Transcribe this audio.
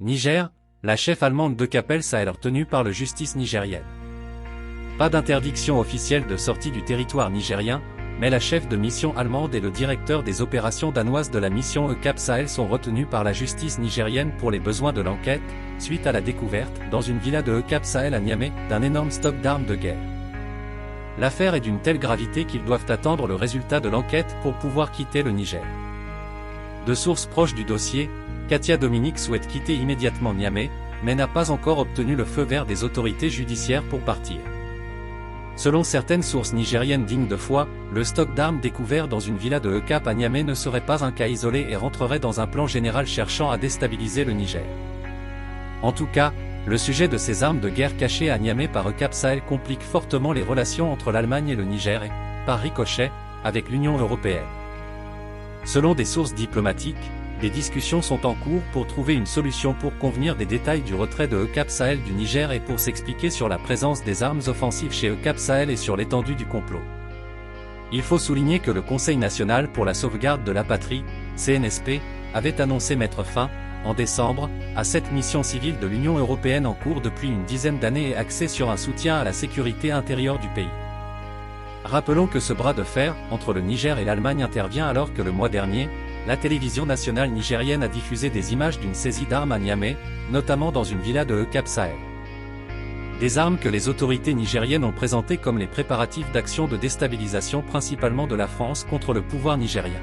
Niger, la chef allemande d'EUCAP Sahel retenue par la justice nigérienne. Pas d'interdiction officielle de sortie du territoire nigérien, mais la chef de mission allemande et le directeur des opérations danoises de la mission EUCAP Sahel sont retenus par la justice nigérienne pour les besoins de l'enquête, suite à la découverte, dans une villa de EUCAP Sahel à Niamey, d'un énorme stock d'armes de guerre. L'affaire est d'une telle gravité qu'ils doivent attendre le résultat de l'enquête pour pouvoir quitter le Niger. De sources proches du dossier, Katia Dominique souhaite quitter immédiatement Niamey, mais n'a pas encore obtenu le feu vert des autorités judiciaires pour partir. Selon certaines sources nigériennes dignes de foi, le stock d'armes découvert dans une villa de EUCAP à Niamey ne serait pas un cas isolé et rentrerait dans un plan général cherchant à déstabiliser le Niger. En tout cas, le sujet de ces armes de guerre cachées à Niamey par EUCAP Sahel complique fortement les relations entre l'Allemagne et le Niger et, par ricochet, avec l'Union européenne. Selon des sources diplomatiques, des discussions sont en cours pour trouver une solution pour convenir des détails du retrait de EUCAP Sahel du Niger et pour s'expliquer sur la présence des armes offensives chez EUCAP Sahel et sur l'étendue du complot. Il faut souligner que le Conseil national pour la sauvegarde de la patrie, CNSP, avait annoncé mettre fin, en décembre, à cette mission civile de l'Union européenne en cours depuis une dizaine d'années et axée sur un soutien à la sécurité intérieure du pays. Rappelons que ce bras de fer, entre le Niger et l'Allemagne intervient alors que le mois dernier, la télévision nationale nigérienne a diffusé des images d'une saisie d'armes à Niamey, notamment dans une villa de EUCAP Sahel. Des armes que les autorités nigériennes ont présentées comme les préparatifs d'actions de déstabilisation principalement de la France contre le pouvoir nigérien.